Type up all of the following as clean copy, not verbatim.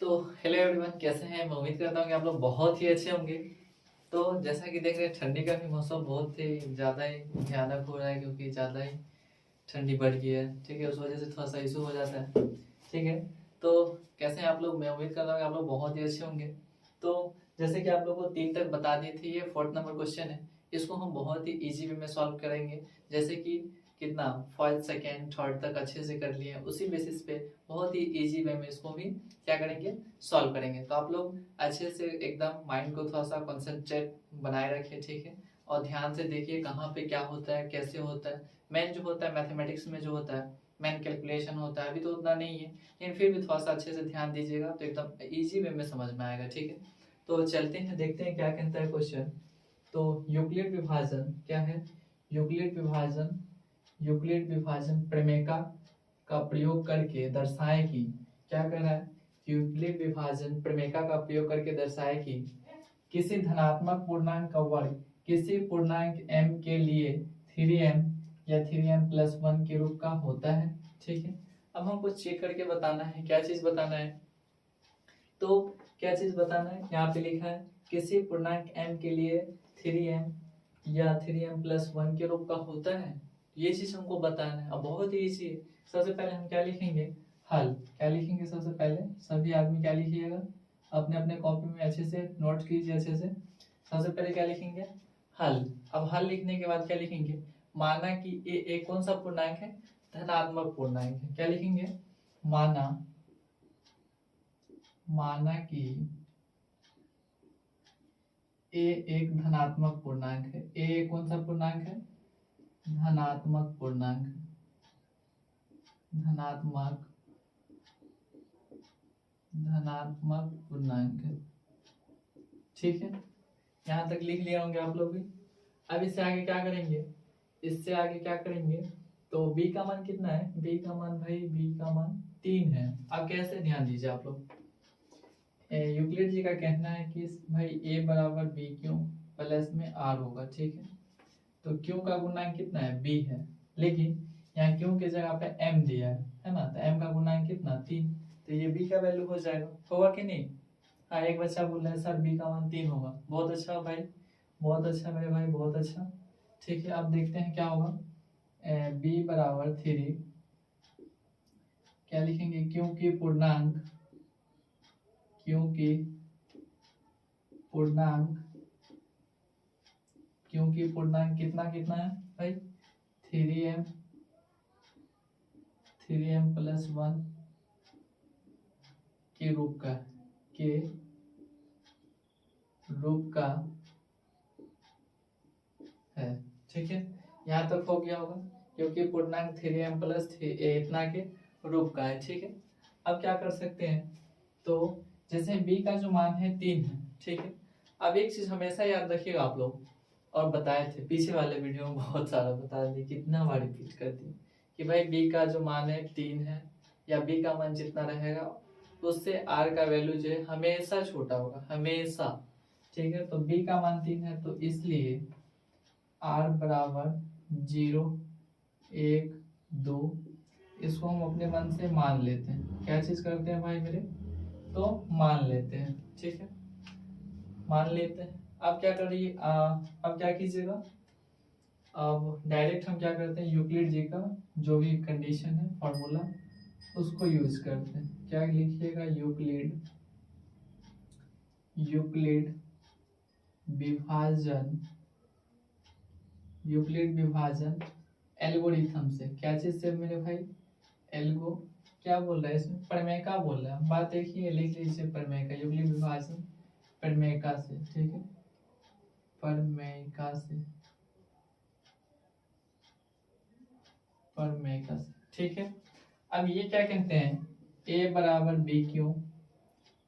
तो hello everyone, कैसे हैं। मैं उम्मीद करता हूँ कि आप लोग बहुत ही अच्छे होंगे। तो जैसा कि देख रहे हैं, ठंडी का भी मौसम बहुत ही ज़्यादा ही भयानक हो रहा है, क्योंकि ज़्यादा ही ठंडी बढ़ गई है। ठीक है, उस वजह से थोड़ा सा इशू हो जाता है। ठीक है, तो कैसे हैं आप लोग। मैं उम्मीद करता हूँ कि आप लोग बहुत ही अच्छे होंगे। तो जैसे कि आप लोग को 3 तक बता दिए थे, ये 4th नंबर क्वेश्चन है। इसको हम बहुत ही ईजी वे में सॉल्व करेंगे। जैसे कि कितना फर्स्ट सेकेंड थर्ड तक अच्छे से कर लिए, उसी बेसिस पे बहुत ही इजी वे में इसको भी क्या करेंगे, सॉल्व करेंगे। तो आप लोग अच्छे से एकदम माइंड को थोड़ा सा कंसंट्रेट बनाए रखिए। ठीक है, और ध्यान से देखिए कहाँ पे क्या होता है, कैसे होता है। मेन जो होता है मैथमेटिक्स में, जो होता है मेन कैलकुलेशन होता है, अभी तो उतना नहीं है, लेकिन फिर भी थोड़ा सा अच्छे से ध्यान दीजिएगा तो एकदम इजी वे में समझ में आएगा। ठीक है, तो चलते हैं, देखते हैं क्या कहता है क्वेश्चन। तो यूक्लिड विभाजन क्या है। यूक्लिड विभाजन, यूक्लिड विभाजन प्रमेय का प्रयोग करके दर्शाए कि, क्या कर रहा है, यूक्लिड विभाजन प्रमेय का प्रयोग करके दर्शाए कि किसी धनात्मक पूर्णांक का वर्ग किसी पूर्णांक m के लिए 3m या 3m+1 के रूप का होता है। ठीक है, अब हमको चेक करके बताना है, क्या चीज बताना है। तो क्या चीज बताना है, यहाँ पे लिखा है किसी पूर्णांक m के लिए 3m या 3m+1 के रूप का होता है। ये चीज हमको बताना है। अब बहुत ही ईजी है। सबसे पहले हम क्या लिखेंगे, हल। क्या लिखेंगे सबसे पहले, सभी आदमी क्या लिखिएगा, अपने अपने कॉपी में अच्छे से नोट कीजिए अच्छे से। सबसे पहले क्या लिखेंगे, हल। अब हल लिखने के बाद क्या लिखेंगे, माना कि ये एक कौन सा पूर्णांक है, धनात्मक पूर्णांक है। क्या लिखेंगे, माना, माना कि ए एक धनात्मक पूर्णांक है। ए कौन सा पूर्णांक है, धनात्मक पूर्णांक, धनात्मक, धनात्मक पूर्णांक है। ठीक है, यहाँ तक लिख लिए होंगे आप लोग भी। अब इससे आगे क्या करेंगे, इससे आगे क्या करेंगे, तो b का मान कितना है, b का मान भाई, b का मान 3 है। अब कैसे, ध्यान दीजिए आप लोग। यूक्लिड जी का कहना है कि भाई a बराबर b क्यों प्लस में r होगा। ठीक है, तो क्यों का गुणांक कितना है, b है, लेकिन यहाँ क्यों की जगह पे m दिया है ना, तो m का गुणांक कितना, 3, तो ये b का वैल्यू हो जाएगा, होगा कि नहीं। हाँ, एक बच्चा बोल रहा है सर b का मान 3 होगा। बहुत अच्छा भाई, बहुत अच्छा मेरे भाई, बहुत अच्छा। ठीक है, अब देखते हैं क्या होगा। b बराबर 3, क्या लिखेंगे, क्योंकि पूर्णांक, क्योंकि पूर्णांक, क्योंकि पूर्णांक कितना कितना है भाई, 3m, 3m+1 के रूप का, के रूप का है। ठीक है, यहाँ तक हो गया होगा, क्योंकि पूर्णांक 3m+3 इतना के रूप का है। ठीक है, अब क्या कर सकते हैं, तो जैसे b का जो मान है 3 है। ठीक है, अब एक चीज हमेशा याद रखिएगा आप लोग, और बताए थे पीछे वाले वीडियो में, बहुत सारा बता दिए, कितना बार रिपीट कर दिए कि भाई b का जो मान है 3 है, या b का मान जितना रहेगा उससे r का वैल्यू जो है हमेशा छोटा होगा, हमेशा। ठीक है, तो b का मान 3 है, तो इसलिए r बराबर 0, 1, 2, इसको हम अपने मन से मान लेते हैं। क्या चीज करते हैं भाई मेरे, तो मान लेते हैं। ठीक है, मान लेते हैं। अब क्या करिए, अब क्या कीजिएगा, अब डायरेक्ट हम क्या करते हैं, यूक्लिड जी का जो भी कंडीशन है, फॉर्मूला, उसको यूज करते हैं। क्या लिखिएगा, यूक्लिड, यूक्लिड विभाजन, यूक्लिड विभाजन एल्गोरिथम से। क्या चीज से मेरे भाई, एल्गो, क्या बोल रहा है इसमें, प्रमेय का बोल रहा है। बात देखिए, लिख लीजिए प्रमेय का, यूक्लिड विभाजन प्रमेय का से। ठीक है, प्रमेय का से, प्रमेय का से। ठीक है, अब ये क्या कहते हैं, a बराबर b क्यू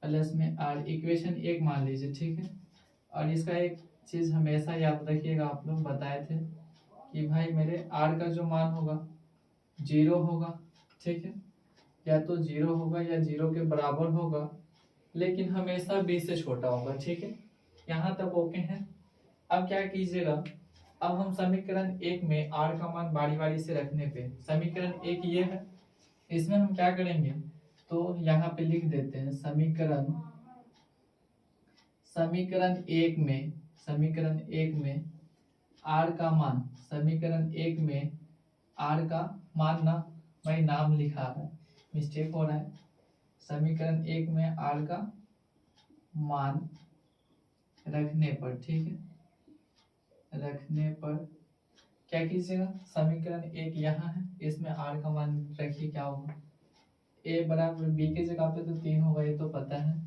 प्लस में r, इक्वेशन 1 मान लीजिए। ठीक है, और इसका एक चीज हमेशा याद रखिएगा, आप लोग बताए थे कि भाई मेरे r का जो मान होगा 0 होगा। ठीक है, या तो 0 होगा या 0 के बराबर होगा, लेकिन हमेशा b से छोटा होगा। ठीक है, यहाँ तक ओके है। अब क्या कीजिएगा, अब हम समीकरण 1 में r का मान बारी बारी से रखने पे, समीकरण 1 ये है, इसमें हम क्या करेंगे, तो यहाँ पे लिख देते हैं समीकरण एक में आर का मान, समीकरण एक में आर का मान, ना भाई नाम लिखा है, मिस्टेक हो रहा है। समीकरण एक में आर का मान रखने पर, ठीक है, रखने पर क्या कीजिएगा, समीकरण एक यहाँ है, इसमें आर का मान रखिए, क्या होगा, ए बराबर बी की जगह पे तो 3 होगा, ये तो पता है,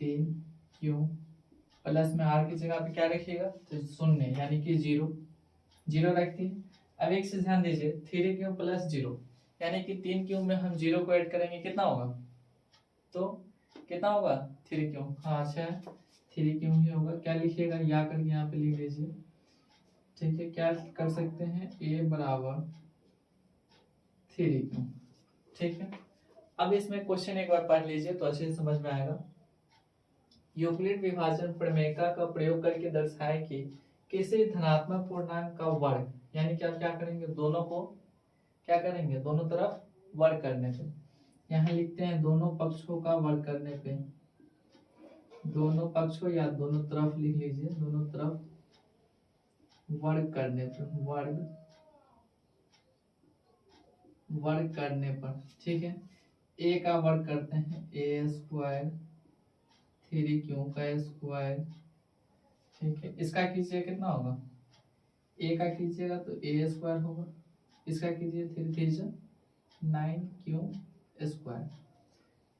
3 क्यों प्लस में आर की जगह पे क्या रखिएगा, तो 0 यानी कि 0 रखती है। अब एक से ध्यान दीजिए, 3 क्यूब प्लस 0 यानी कि 3 क्यूब में हम 0 को ऐड करेंगे, कितना होगा, तो कितना होगा 3 क्यूब, हाँ अच्छा है 3 क्यूब ही होगा। क्या लिखिएगा, या करके यहाँ पे लिख लीजिए, ठीक है। क्या कर सकते हैं, ए बराबर 3 क्यूब, ठीक है। अब इसमें क्वेश्चन एक बार पढ़ लीजिए तो अच्छे से समझ में आएगा। यूक्लिड विभाजन प्रमेयिका का प्रयोग करके दर्शाए कि किसी धनात्मक पूर्णांक का वर्ग, यानी कि आप क्या करेंगे, दोनों को क्या करेंगे, दोनों तरफ वर्ग करने पे, यहाँ लिखते हैं दोनों पक्षों का वर्ग करने पे, दोनों पक्षों या दोनों तरफ लिख लीजिए, दोनों तरफ वर्ग करने पे, वर्ग करने पर, ठीक है। ए का वर्ग करते हैं, ए स्क्वायर 3 क्यू का स्क्वायर, ठीक है। इसका कीजिए कितना होगा, ए का कीजिएगा तो ए स्क्वायर होगा, इसका कीजिए 3 3 9 क्यू स्क्वायर।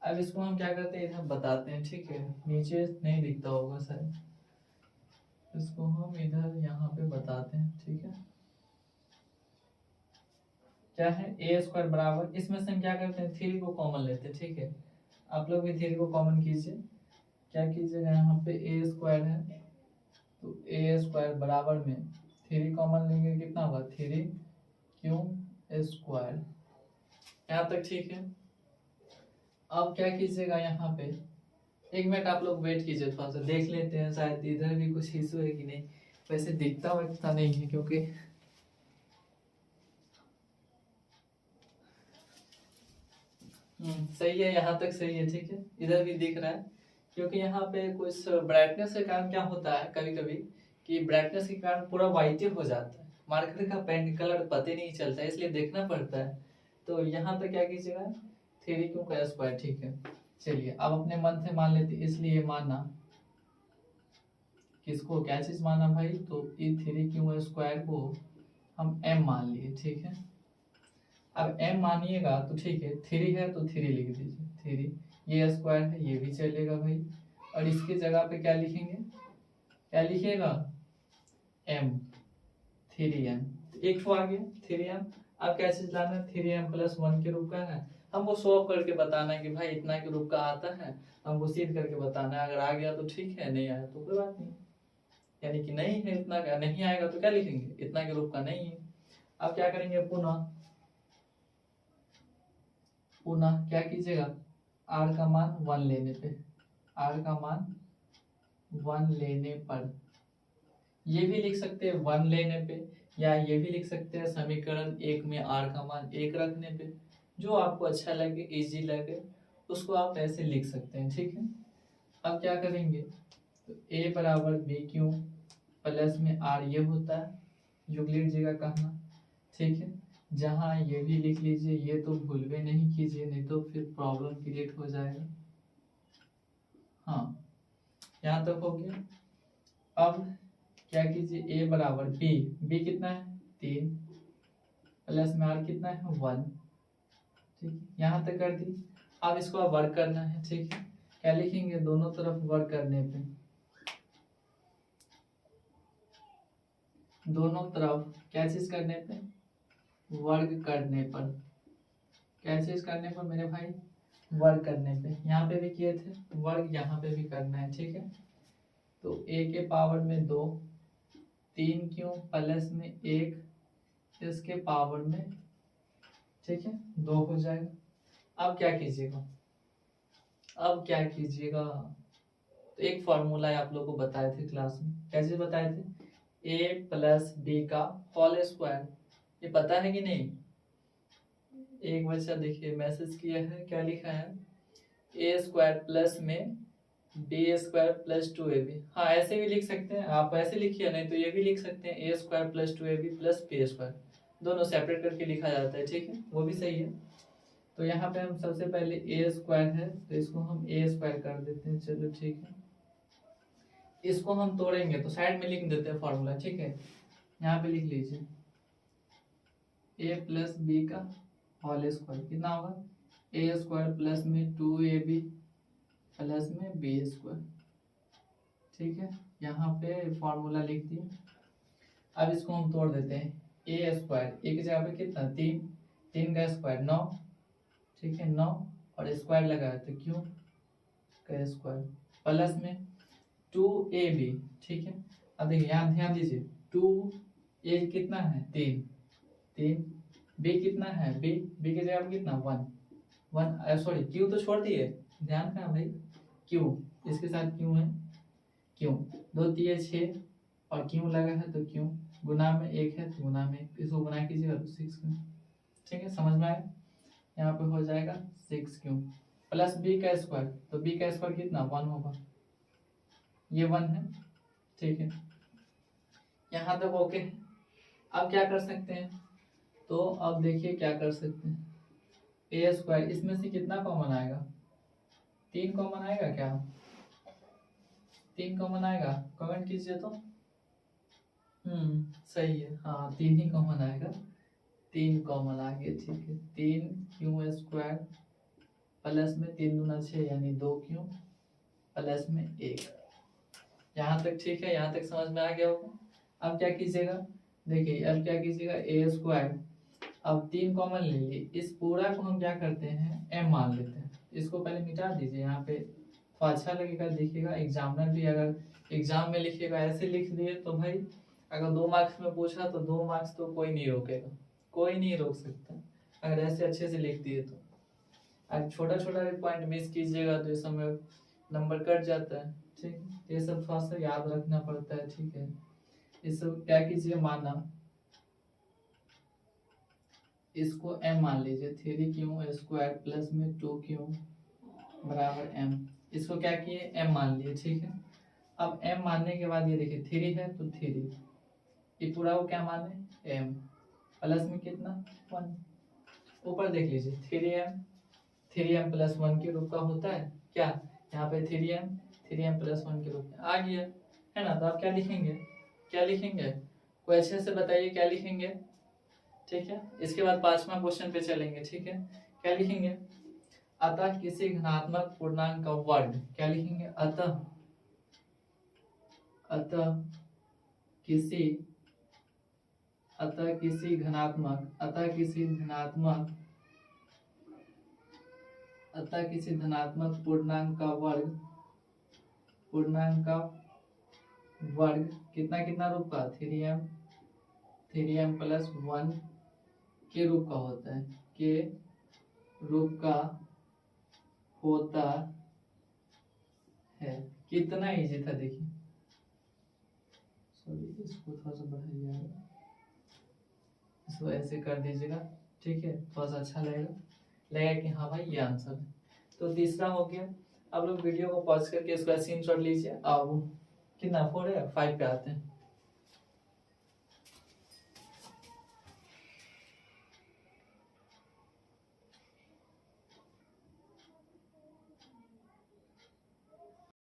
अब इसको हम क्या करते हैं, इधर बताते हैं, ठीक है, नीचे नहीं दिखता होगा शायद, इसको हम इधर यहाँ पे बताते हैं, ठीक है। क्या है, ए स्क्वायर बराबर, इसमें से हम क्या करते हैं, 3 को कॉमन लेते हैं, ठीक है। आप लोग भी 3 को कॉमन कीजिए, क्या कीजिएगा, यहाँ पे ए स्क्वायर है तो ए स्क्वायर बराबर में 3 कॉमन लेंगे, कितना होगा 3 क्यू स्क्वायर, यहाँ तक ठीक है। अब क्या कीजिएगा, यहाँ पे 1 मिनट आप लोग वेट कीजिए, थोड़ा सा देख लेते हैं, शायद इधर भी कुछ इशू है कि नहीं, वैसे दिखता वैसा नहीं है क्योंकि सही है, यहाँ तक सही है, ठीक है। इधर भी दिख रहा है क्योंकि यहाँ पे कुछ ब्राइटनेस के कारण क्या होता है कभी कभी कि ब्राइटनेस के कारण पूरा व्हाइट हो जाता है, मार्कर का पेन कलर पता नहीं चलता है, इसलिए देखना पड़ता है। तो यहाँ पे क्या कीजिएगा, 3 क्यू का स्क्वायर, ठीक है। चलिए अब अपने मन से मान लेते, इसलिए माना, किसको क्या चीज माना भाई, तो ये 3 क्यू स्क्वायर को हम m मान लिए, ठीक है। अब m मानिएगा तो ठीक है, 3 है तो 3 लिख दीजिए, 3, ये स्क्वायर है ये भी चलेगा भाई, और इसकी जगह पे क्या लिखेंगे, क्या लिखिएगा, m 3m, एक तो आ गया 3m। अब क्या चीज लाना है, 3m प्लस 1 के रूप का है, हमको सॉल्व करके बताना है कि भाई इतना के रूप का आता है, हमको सीध करके बताना है, अगर आ गया तो ठीक है, नहीं आया तो कोई बात नहीं, यानी कि नहीं है इतना का, नहीं आएगा तो क्या लिखेंगे, इतना के रूप का नहीं है। अब क्या करेंगे, पुनः क्या कीजिएगा, r का मान 1 लेने पे, r का मान 1 लेने पर, ये भी लिख सकते हैं 1 लेने पे, या ये भी लिख सकते हैं समीकरण एक में r का मान 1 रखने पे, जो आपको अच्छा लगे, इजी लगे, उसको आप ऐसे लिख सकते हैं, ठीक है। अब क्या करेंगे, तो a बराबर बी क्यू प्लस में r ये होता है यूक्लिड जी का कहना, ठीक है। जहाँ ये भी लिख लीजिए, ये तो भूल भी नहीं कीजिए, नहीं तो फिर प्रॉब्लम क्रिएट हो जाएगा। हाँ यहाँ तक हो गया। अब क्या कीजिए, a बराबर b कितना है 3 प्लस में r कितना है 1, ठीक है, यहाँ तक कर दी। अब इसको अब वर्क करना है, ठीक है। क्या लिखेंगे, दोनों तरफ वर्क करने पे, दोनों तरफ क्या चीज करने पे, वर्ग करने पर, क्या चीज करने पर मेरे भाई, वर्ग करने पे, यहाँ पे भी किए थे वर्ग, यहाँ पे भी करना है, ठीक है। तो a के पावर में 2, 3 क्यों प्लस में 1 इसके पावर में, ठीक है, 2 हो जाएगा। अब क्या कीजिएगा, तो एक फॉर्मूला है आप लोग को बताए थे क्लास में, कैसे बताए थे, a प्लस बी का होल स्क्वायर, ये पता है कि नहीं, एक बच्चा देखिए मैसेज किया है, क्या लिखा है, ए स्क्वायर प्लस में बी स्क्वायर प्लस 2ab। हाँ ऐसे भी लिख सकते हैं आप, ऐसे लिखिए, नहीं तो ये भी लिख सकते हैं A square plus 2ab plus B square, दोनों सेपरेट करके लिखा जाता है, ठीक है, वो भी सही है। तो यहाँ पे हम सबसे पहले ए स्क्वायर है तो इसको हम ए स्क्वायर कर देते हैं, चलो ठीक है। इसको हम तोड़ेंगे तो साइड में लिख देते हैं फॉर्मूला, ठीक है, यहाँ पे लिख लीजिए ए प्लस बी का होल स्क्वायर कितना होगा, ए स्क्वायर प्लस में 2ab प्लस में बी स्क्वायर, ठीक है, यहाँ पे फॉर्मूला लिख दिया। अब इसको हम तोड़ देते हैं, ए स्क्वायर एक जगह पे कितना 3, 3 का स्क्वायर 9, ठीक है 9 और स्क्वायर लगाया तो क्यों का स्क्वायर प्लस में 2ab, ठीक है। अब देखिए यहाँ ध्यान दीजिए 2a कितना है 3, 3 b कितना है b की जगह पे कितना 1 सॉरी क्यू तो छोड़ दिए, ध्यान कहाँ भाई, क्यू इसके साथ क्यू है, क्यू 2 3 6 और क्यू लगा है तो क्यू गुना में 1 है तो गुना में 1, इसको गुना कीजिएगा तो 6 क्यू, ठीक है, समझ में आया। यहाँ पे हो जाएगा 6 क्यू प्लस बी का स्क्वायर, तो बी का स्क्वायर कितना 1 होगा, ये 1 है, ठीक है, यहाँ तक ओके है। अब क्या कर सकते हैं, तो अब देखिए क्या कर सकते हैं, ए स्क्वायर इसमें से कितना कॉमन आएगा, 3 कॉमन आएगा क्या, 3 कॉमन आएगा, कमेंट कीजिए तो। सही है, हाँ 3 ही कॉमन आएगा, 3 कॉमन आ गया, ठीक है, 3 क्यू स्क्वायर प्लस में 3 दूना 6 यानी 2 क्यू प्लस में 1, यहाँ तक ठीक है, यहाँ तक समझ में आ गया होगा। अब क्या कीजिएगा, देखिए अब क्या कीजिएगा, ए स्क्वायर अब 3 कॉमन ले लिए, इस पूरा को हम क्या करते हैं m मान लेते हैं, इसको पहले मिटा दीजिए, यहाँ पे तो अच्छा लगेगा, देखिएगा एग्जामिनर भी अगर एग्जाम में लिखिएगा ऐसे लिख दिए तो भाई अगर 2 मार्क्स में पूछा तो 2 मार्क्स तो कोई नहीं रोकेगा, कोई नहीं रोक सकता अगर ऐसे अच्छे से लिख दिए तो। अगर छोटा छोटा भी पॉइंट मिस कीजिएगा तो इस समय नंबर कट जाता है, ठीक है, ये सब थोड़ा सा याद रखना पड़ता है, ठीक है। इस सब क्या कीजिए, माना इसको m मान लीजिए, 3 क्यू स्क्वायर प्लस में 2 क्यू बराबर m, इसको क्या किए m मान लिए, ठीक है। अब m मानने के बाद ये देखिए 3 है तो 3, ये पूरा को क्या माने m प्लस में कितना 1, ऊपर देख लीजिए 3m प्लस 1 के रूप का होता है क्या, यहाँ पे 3m प्लस 1 के रूप में आ गया है ना। तो आप क्या लिखेंगे, क्या लिखेंगे, कोई अच्छे से बताइए क्या लिखेंगे, ठीक है। इसके बाद 5वां क्वेश्चन पे चलेंगे, ठीक है, क्या लिखेंगे, अतः किसी घनात्मक पूर्णांक का वर्ग, क्या लिखेंगे, अतः किसी धनात्मक पूर्णांक का वर्ग कितना कितना रूप का 3m प्लस 1 के रूप का होता है, के रूप का होता है। कितना इजी था देखिए, सॉरी इसको थोड़ा सा बढ़ाइए, इसको ऐसे कर दीजिएगा, ठीक है, थोड़ा सा अच्छा लगेगा कि हाँ भाई ये आंसर है। तो तीसरा हो गया। अब लोग वीडियो को पॉज करके इसका स्क्रीनशॉट लीजिए। अब कितना 4 है 5 पे आते हैं।